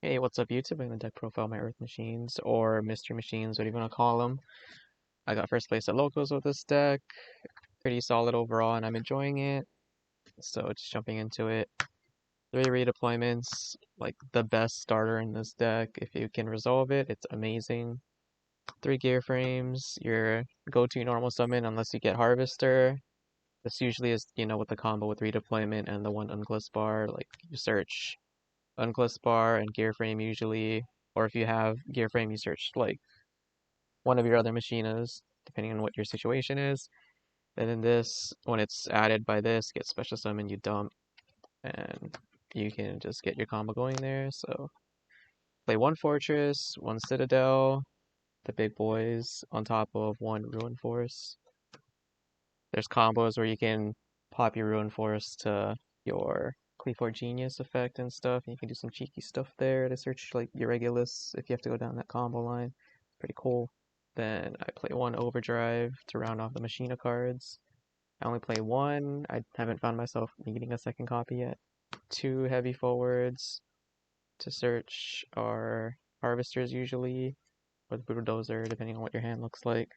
Hey, what's up YouTube? I'm gonna deck profile my Earth Machines, or Mystery Machines, whatever you wanna call them. I got first place at Locals with this deck. Pretty solid overall, and I'm enjoying it. So just jumping into it. 3 redeployments, like the best starter in this deck. If you can resolve it, it's amazing. 3 gear frames, your go-to normal summon unless you get Harvester. This usually is, with the combo with redeployment and the one Unclus bar. Like you search Unclus bar and gear frame usually, or if you have gear frame, you search like one of your other machinas, depending on what your situation is. And then this, when it's added by this, get special summon, you dump, and you can just get your combo going there. So play one Fortress, one Citadel, the big boys, on top of one Ruin Force. There's combos where you can pop your Ruin Force to your Cleave Genius effect and stuff, and you can do some cheeky stuff there to search like your Regulus if you have to go down that combo line. Pretty cool. Then I play one Overdrive to round off the Machina cards. I only play one. I haven't found myself needing a second copy yet. 2 heavy forwards to search our Harvesters usually, or the Bulldozer, depending on what your hand looks like.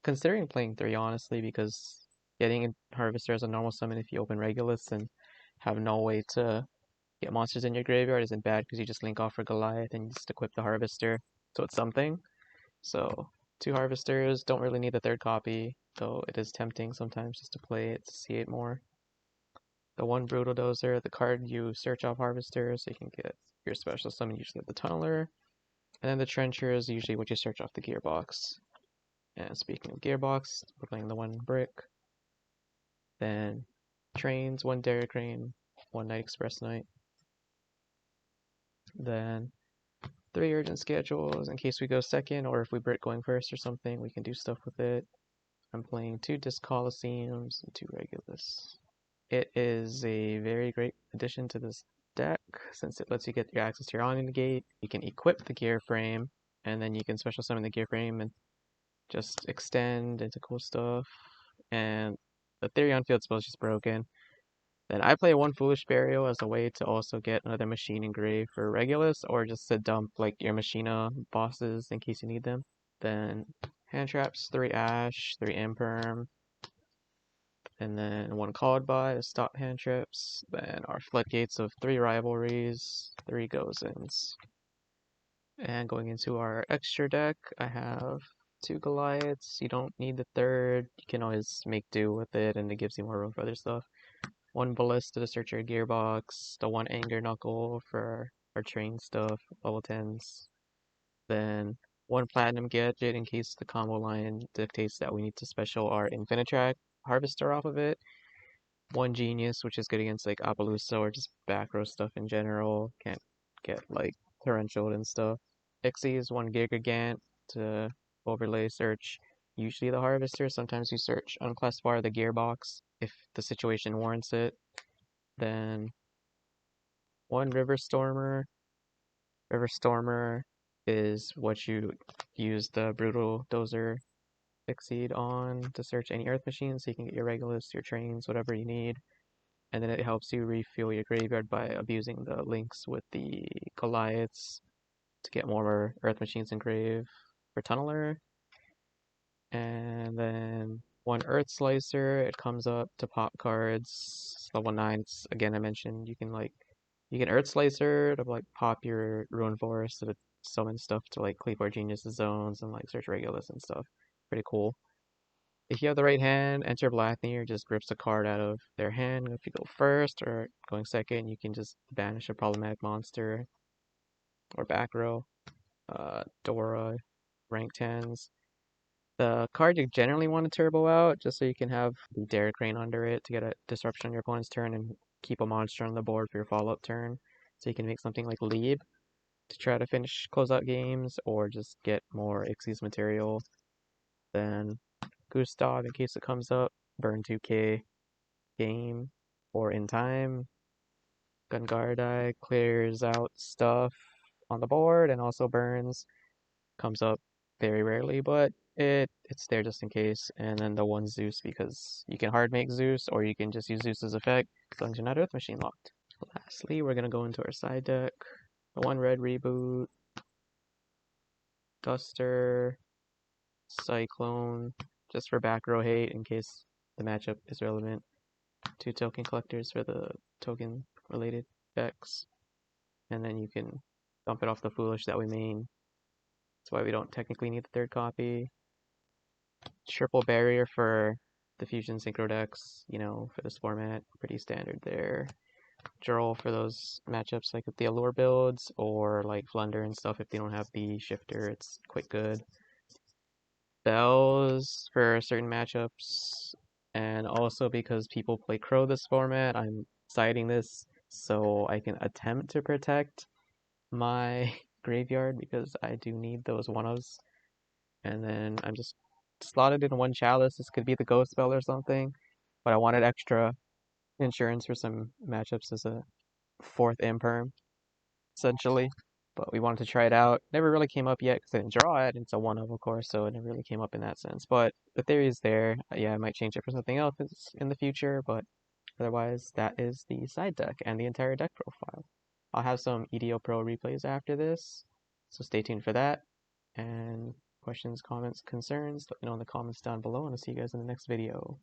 Considering playing 3 honestly, because getting a Harvester as a normal summon if you open Regulus and have no way to get monsters in your graveyard isn't bad because you just link off for Goliath and you just equip the Harvester. So it's something. So 2 Harvesters, don't really need the 3rd copy, though it is tempting sometimes just to play it to see it more. The 1 Brutal Dozer, the card you search off Harvester so you can get your special summon, usually the Tunneler. And then the Trencher is usually what you search off the Gearbox. And speaking of Gearbox, we're playing the 1 Brick. Then Trains, 1 Dairy Crane, 1 Night Express Knight. Then 3 Urgent Schedules in case we go second, or if we Brick going first or something, we can do stuff with it. I'm playing 2 Disc Coliseums and 2 Regulus. It is a very great addition to this deck since it lets you get your access to your Omni Gate. You can equip the gear frame, and then you can special summon the gear frame and just extend into cool stuff. And the theory on field spell is just broken. Then I play 1 Foolish Burial as a way to also get another machine engraved for Regulus, or just to dump like your Machina bosses in case you need them. Then hand traps, 3 Ash, 3 Imperm, and then 1 Called By to stop hand traps. Then our floodgates of 3 Rivalries, 3 Gozens. And going into our extra deck, I have 2 Goliaths. You don't need the 3rd. You can always make do with it, and it gives you more room for other stuff. 1 Ballista to search your gearbox. The 1 Anger Knuckle for our train stuff, level 10s. Then 1 Platinum Gadget in case the combo line dictates that we need to special our Infinitrack Harvester off of it. 1 Genius, which is good against like Appaloosa or just back row stuff in general. Can't get like torrential and stuff. Xyz, 1 Gigagant to overlay search usually the Harvester. Sometimes you search Unclass Bar the Gearbox if the situation warrants it. Then 1 River Stormer. River Stormer is what you use the Brutal Dozer Exceed on to search any Earth machines so you can get your Regulus, your trains, whatever you need. And then it helps you refuel your graveyard by abusing the links with the Goliaths to get more Earth machines engraved for Tunneler. And then 1 Earth Slicer, it comes up to pop cards. Level 9, it's, again, I mentioned, you can Earth Slicer to like pop your Ruin Forest to summon stuff to like Cleave Genius zones and like search Regulus and stuff. Pretty cool. If you have the right hand, enter Blathnir just rips a card out of their hand. If you go first or going second, you can just banish a problematic monster or back row. Dora, rank 10s. The card you generally want to turbo out just so you can have the Dare Crane under it to get a disruption on your opponent's turn and keep a monster on the board for your follow-up turn. So you can make something like Leeb to try to finish closeout games or just get more Xyz material. Then Gustav in case it comes up, burn 2k game or in time. Vanguard die clears out stuff on the board and also burns. Comes up very rarely, but it's there just in case. And then the 1 Zeus because you can hard make Zeus or you can just use Zeus's effect as long as you're not Earth Machine locked. Lastly, we're gonna go into our side deck. The 1 red reboot, Duster, Cyclone, just for back row hate in case the matchup is relevant. 2 token collectors for the token related decks. And then you can dump it off the Foolish that we main. That's why we don't technically need the 3rd copy. Triple barrier for the Fusion Synchro decks, you know, for this format. Pretty standard there. Droll for those matchups like with the Allure builds or like Flunder and stuff if they don't have the shifter, it's quite good. Bells for certain matchups, and also because people play Crow this format, I'm citing this so I can attempt to protect my graveyard because I do need those 1-ofs. And then I'm just slotted in 1 Chalice. This could be the Ghost Spell or something, but I wanted extra insurance for some matchups as a 4th Imperm, essentially. But we wanted to try it out. Never really came up yet because I didn't draw it. It's a 1-of, of course, so it never really came up in that sense. But the theory is there. Yeah, I might change it for something else in the future, but otherwise, that is the side deck and the entire deck profile. I'll have some EDO Pro replays after this, so stay tuned for that. And questions, comments, concerns, let me know in the comments down below, and I'll see you guys in the next video.